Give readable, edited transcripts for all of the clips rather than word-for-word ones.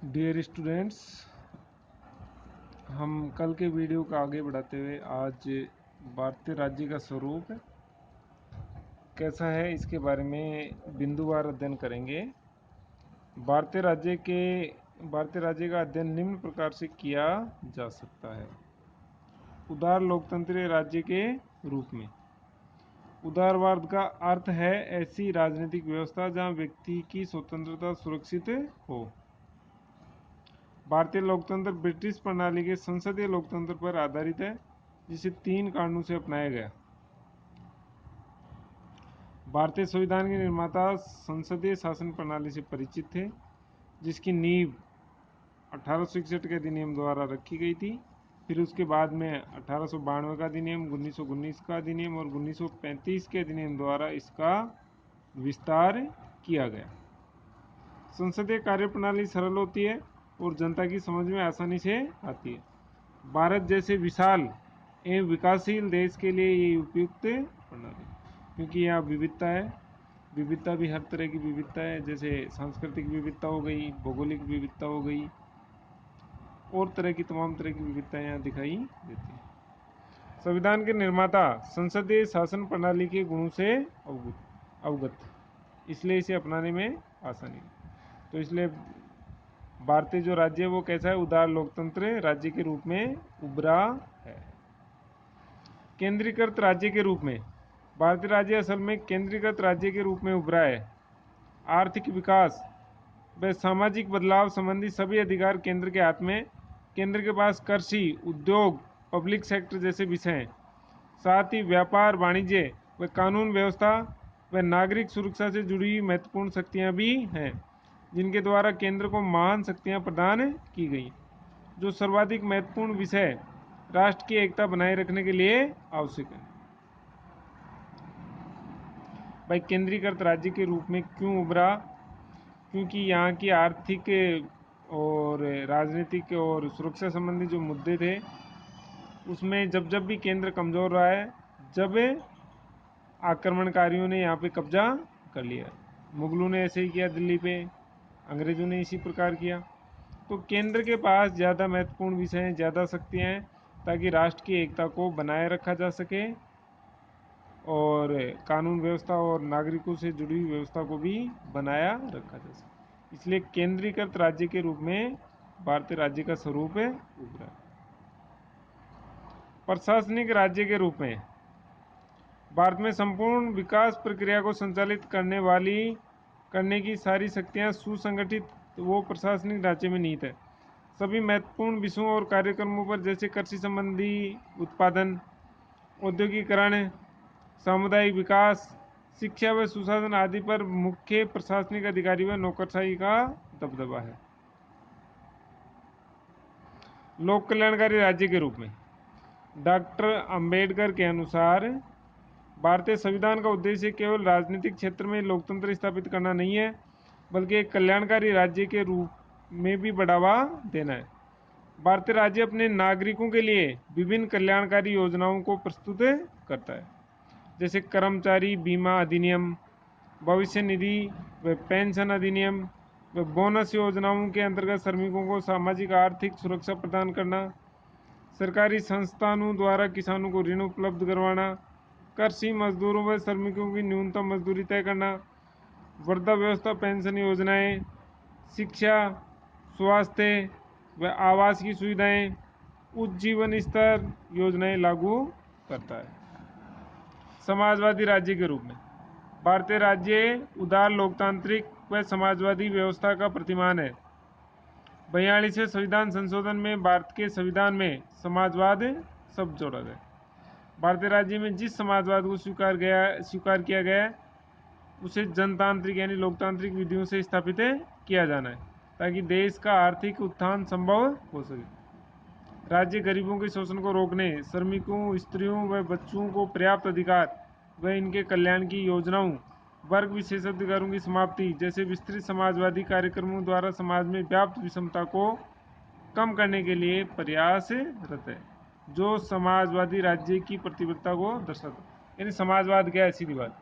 Dear students, हम कल के वीडियो को आगे बढ़ाते हुए आज भारतीय राज्य का स्वरूप कैसा है इसके बारे में बिंदुवार अध्ययन करेंगे। भारतीय राज्य का अध्ययन निम्न प्रकार से किया जा सकता है। उदार लोकतंत्रीय राज्य के रूप में। उदारवाद का अर्थ है ऐसी राजनीतिक व्यवस्था जहां व्यक्ति की स्वतंत्रता सुरक्षित हो। भारतीय लोकतंत्र ब्रिटिश प्रणाली के संसदीय लोकतंत्र पर आधारित है, जिसे 3 कारणों से अपनाया गया। भारतीय संविधान के निर्माता संसदीय शासन प्रणाली से परिचित थे, जिसकी नींव 1861 के अधिनियम द्वारा रखी गई थी। फिर उसके बाद में 1892 का अधिनियम, 1919 का अधिनियम और 1935 के अधिनियम द्वारा इसका विस्तार किया गया। संसदीय कार्यप्रणाली सरल होती है और जनता की समझ में आसानी से आती है। भारत जैसे विशाल एवं विकासशील देश के लिए ये उपयुक्त प्रणाली, क्योंकि यहाँ विविधता है। विविधता भी हर तरह की विविधता है, जैसे सांस्कृतिक विविधता हो गई, भौगोलिक विविधता हो गई, और तरह की तमाम तरह की विविधताएं यहाँ दिखाई देती है। संविधान के निर्माता संसदीय शासन प्रणाली के गुणों से अवगत, इसलिए इसे अपनाने में आसानी। तो इसलिए भारतीय जो राज्य है वो कैसा है? उदार लोकतंत्र राज्य के रूप में उभरा है। केंद्रीकृत राज्य के रूप में भारतीय राज्य असल में केंद्रीकृत राज्य के रूप में उभरा है। आर्थिक विकास व सामाजिक बदलाव संबंधी सभी अधिकार केंद्र के हाथ में। केंद्र के पास कृषि, उद्योग, पब्लिक सेक्टर जैसे विषय हैं। साथ ही व्यापार, वाणिज्य व कानून व्यवस्था व नागरिक सुरक्षा से जुड़ी महत्वपूर्ण शक्तियां भी हैं, जिनके द्वारा केंद्र को महान शक्तियां प्रदान की गई, जो सर्वाधिक महत्वपूर्ण विषय राष्ट्र की एकता बनाए रखने के लिए आवश्यक है। भाई, केंद्रीकृत राज्य के रूप में क्यों उभरा? क्योंकि यहाँ की आर्थिक और राजनीतिक और सुरक्षा संबंधी जो मुद्दे थे, उसमें जब जब भी केंद्र कमज़ोर रहा है, जब आक्रमणकारियों ने यहाँ पे कब्जा कर लिया। मुगलों ने ऐसे ही किया दिल्ली पे, अंग्रेज़ों ने इसी प्रकार किया। तो केंद्र के पास ज़्यादा महत्वपूर्ण विषय हैं, ज़्यादा शक्तियाँ हैं, ताकि राष्ट्र की एकता को बनाए रखा जा सके और कानून व्यवस्था और नागरिकों से जुड़ी हुई व्यवस्था को भी बनाया रखा जा सके। इसलिए केंद्रीकृत राज्य के रूप में भारतीय राज्य का स्वरूप उभरा। प्रशासनिक राज्य के रूप में भारत में संपूर्ण विकास प्रक्रिया को संचालित करने की सारी शक्तियां सुसंगठित वो प्रशासनिक ढांचे में निहित है। सभी महत्वपूर्ण विषयों और कार्यक्रमों पर, जैसे कृषि संबंधी उत्पादन, औद्योगिकरण, सामुदायिक विकास, शिक्षा व सुशासन आदि पर मुख्य प्रशासनिक अधिकारी व नौकरशाही का दबदबा है। लोक कल्याणकारी राज्य के रूप में डॉक्टर अंबेडकर के अनुसार भारतीय संविधान का उद्देश्य केवल राजनीतिक क्षेत्र में लोकतंत्र स्थापित करना नहीं है, बल्कि एक कल्याणकारी राज्य के रूप में भी बढ़ावा देना है। भारतीय राज्य अपने नागरिकों के लिए विभिन्न कल्याणकारी योजनाओं को प्रस्तुत करता है, जैसे कर्मचारी बीमा अधिनियम, भविष्य निधि व पेंशन अधिनियम व बोनस योजनाओं के अंतर्गत श्रमिकों को सामाजिक आर्थिक सुरक्षा प्रदान करना, सरकारी संस्थानों द्वारा किसानों को ऋण उपलब्ध करवाना, कृषि मजदूरों व श्रमिकों की न्यूनतम मजदूरी तय करना, वृद्धावस्था पेंशन योजनाएं, शिक्षा, स्वास्थ्य व आवास की सुविधाएं, उच्च जीवन स्तर योजनाएं लागू करता है। समाजवादी राज्य के रूप में भारतीय राज्य उदार लोकतांत्रिक व समाजवादी व्यवस्था का प्रतिमान है। 42वें संविधान संशोधन में भारत के संविधान में समाजवाद शब्द जोड़ा गया। भारतीय राज्य में जिस समाजवाद को स्वीकार किया गया है, उसे जनतांत्रिक यानी लोकतांत्रिक विधियों से स्थापित किया जाना है, ताकि देश का आर्थिक उत्थान संभव हो सके। राज्य गरीबों के शोषण को रोकने, श्रमिकों, स्त्रियों व बच्चों को पर्याप्त अधिकार व इनके कल्याण की योजनाओं, वर्ग विशेषाधिकारों की समाप्ति जैसे विस्तृत समाजवादी कार्यक्रमों द्वारा समाज में व्याप्त विषमता को कम करने के लिए प्रयासरत है, जो समाजवादी राज्य की प्रतिबद्धता को दर्शाता है। यानी समाजवाद क्या है? सीधी बात,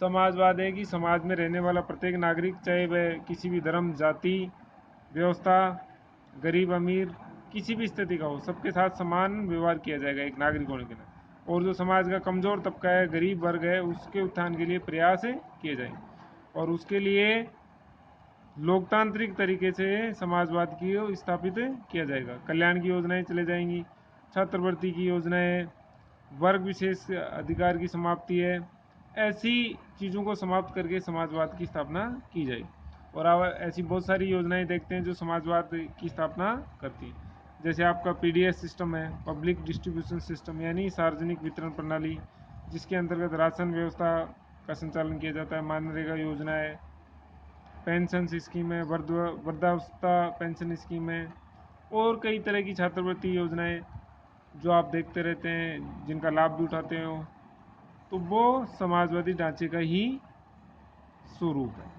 समाजवाद है कि समाज में रहने वाला प्रत्येक नागरिक, चाहे वह किसी भी धर्म, जाति व्यवस्था गरीब अमीर किसी भी स्थिति का हो, सबके साथ समान व्यवहार किया जाएगा एक नागरिक होने के नाते। और जो समाज का कमज़ोर तबका है, गरीब वर्ग है, उसके उत्थान के लिए प्रयास किए जाएंगे। और उसके लिए लोकतांत्रिक तरीके से समाजवाद की स्थापित किया जाएगा। कल्याण की योजनाएं चले जाएंगी, छात्रवृत्ति की योजनाएं, वर्ग विशेष अधिकार की समाप्ति है, ऐसी चीज़ों को समाप्त करके समाजवाद की स्थापना की जाएगी। और ऐसी बहुत सारी योजनाएं देखते हैं जो समाजवाद की स्थापना करती हैं। जैसे आपका पीडीएस सिस्टम है, पब्लिक डिस्ट्रीब्यूशन सिस्टम, यानी सार्वजनिक वितरण प्रणाली, जिसके अंतर्गत राशन व्यवस्था का संचालन किया जाता है। मनरेगा योजना है, पेंशन स्कीम है, वृद्धावस्था पेंशन स्कीम है, और कई तरह की छात्रवृत्ति योजनाएं जो आप देखते रहते हैं, जिनका लाभ भी उठाते हो, तो वो समाजवादी ढांचे का ही स्वरूप है।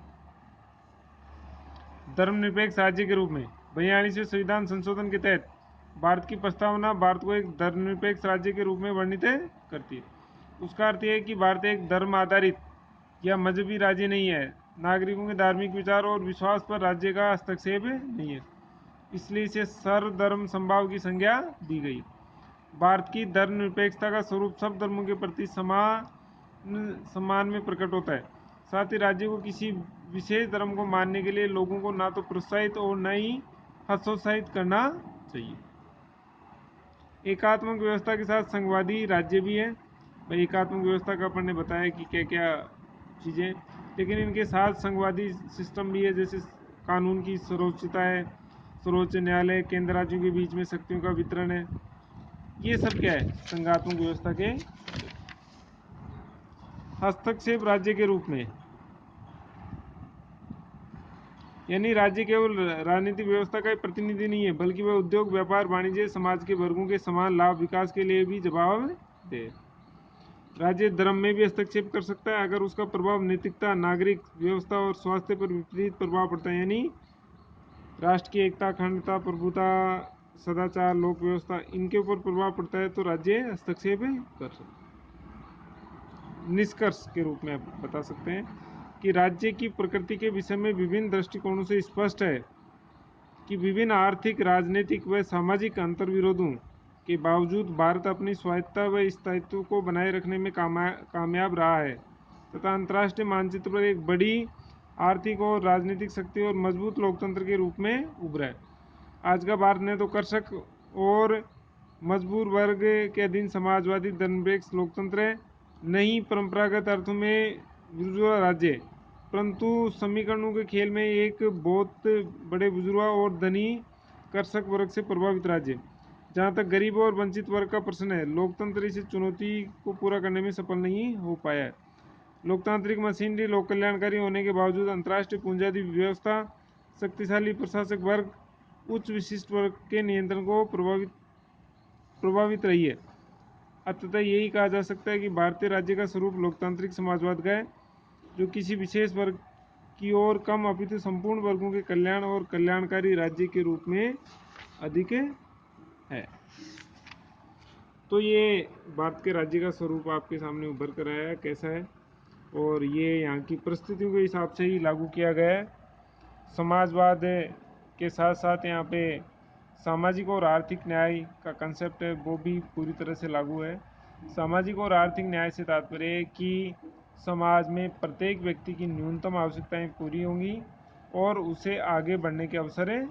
धर्मनिरपेक्ष राज्य के रूप में 42वें संविधान संशोधन के तहत भारत की प्रस्तावना भारत को एक धर्मनिरपेक्ष राज्य के रूप में वर्णित करती है। उसका अर्थ यह है कि भारत एक धर्म आधारित या मजहबी राज्य नहीं है। नागरिकों के धार्मिक विचार और विश्वास पर राज्य का हस्तक्षेप नहीं है, इसलिए इसे सर्वधर्म समभाव की संज्ञा दी गई। भारत की धर्मनिरपेक्षता का स्वरूप सब धर्मों के प्रति सम्मान में प्रकट होता है। साथ ही राज्य को किसी विशेष धर्म को मानने के लिए लोगों को ना तो प्रोत्साहित और न ही हतोत्साहित करना चाहिए। एकात्मक व्यवस्था के साथ संघवादी राज्य भी है। भाई एकात्मक व्यवस्था का अपन ने बताया कि क्या क्या चीज़ें, लेकिन इनके साथ संघवादी सिस्टम भी है, जैसे कानून की सर्वोच्चता है, सर्वोच्च न्यायालय, केंद्र राज्यों के बीच में शक्तियों का वितरण है। ये सब क्या है, संघात्मक व्यवस्था के हस्तक्षेप राज्य के रूप में। यानी राज्य केवल राजनीतिक व्यवस्था का प्रतिनिधि नहीं है, बल्कि वह उद्योग, व्यापार, वाणिज्य, समाज के वर्गों के समान लाभ विकास के लिए भी जवाब दे। राज्य धर्म में भी हस्तक्षेप कर सकता है अगर उसका प्रभाव नैतिकता, नागरिक व्यवस्था और स्वास्थ्य पर विपरीत प्रभाव पड़ता है। यानी राष्ट्र की एकता, अखंडता, प्रभुता, सदाचार, लोक व्यवस्था, इनके ऊपर प्रभाव पड़ता है तो राज्य हस्तक्षेप कर सकता है। निष्कर्ष के रूप में आप बता सकते हैं कि राज्य की प्रकृति के विषय में विभिन्न दृष्टिकोणों से स्पष्ट है कि विभिन्न आर्थिक, राजनीतिक व सामाजिक अंतर्विरोधों के बावजूद भारत अपनी स्वायत्तता व स्थायित्व को बनाए रखने में कामयाब रहा है तथा अंतर्राष्ट्रीय मानचित्र पर एक बड़ी आर्थिक और राजनीतिक शक्ति और मजबूत लोकतंत्र के रूप में उभरा है। आज का भारत ने तो कृषक और मजबूर वर्ग के अधीन समाजवादी धर्मनिरपेक्ष लोकतंत्र है, नहीं परंपरागत अर्थों में बुर्जुआ राज्य, परंतु समीकरणों के खेल में एक बहुत बड़े बुजुर्ग और धनी कृषक वर्ग से प्रभावित राज्य। जहाँ तक गरीब और वंचित वर्ग का प्रश्न है, लोकतंत्र इस चुनौती को पूरा करने में सफल नहीं हो पाया है। लोकतांत्रिक मशीनरी लोक कल्याणकारी होने के बावजूद अंतर्राष्ट्रीय पूंजीवादी व्यवस्था, शक्तिशाली प्रशासक वर्ग, उच्च विशिष्ट वर्ग के नियंत्रण को प्रभावित रही है। अतः यही कहा जा सकता है कि भारतीय राज्य का स्वरूप लोकतांत्रिक समाजवाद का है, जो किसी विशेष वर्ग की ओर कम अपितु संपूर्ण वर्गों के कल्याण और कल्याणकारी राज्य के रूप में अधिक है। तो ये भारत के राज्य का स्वरूप आपके सामने उभर कर आया कैसा है, और ये यहाँ की परिस्थितियों के हिसाब से ही लागू किया गया है। समाजवाद के साथ साथ यहाँ पे सामाजिक और आर्थिक न्याय का कंसेप्ट है, वो भी पूरी तरह से लागू है। सामाजिक और आर्थिक न्याय से तात्पर्य है कि समाज में प्रत्येक व्यक्ति की न्यूनतम आवश्यकताएं पूरी होंगी और उसे आगे बढ़ने के अवसर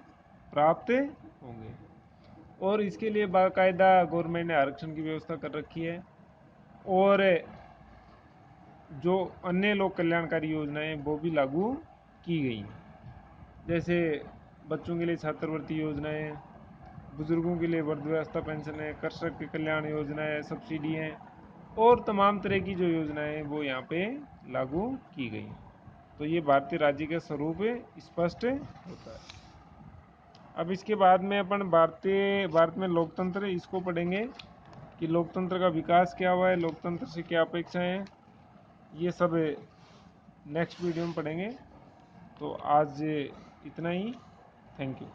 प्राप्त होंगे। और इसके लिए बाकायदा गवर्नमेंट ने आरक्षण की व्यवस्था कर रखी है, और जो अन्य लोक कल्याणकारी योजनाएं वो भी लागू की गई हैं, जैसे बच्चों के लिए छात्रवृत्ति योजनाएं, बुजुर्गों के लिए वृद्धावस्था पेंशन है, कृषक के कल्याण योजना है, सब्सिडी है, और तमाम तरह की जो योजनाएं हैं वो यहाँ पे लागू की गई। तो ये भारतीय राज्य का स्वरूप स्पष्ट होता है। अब इसके बाद में अपन भारत में लोकतंत्र इसको पढ़ेंगे कि लोकतंत्र का विकास क्या हुआ है, लोकतंत्र से क्या अपेक्षाएं हैं, ये सब नेक्स्ट वीडियो में पढ़ेंगे। तो आज इतना ही, थैंक यू।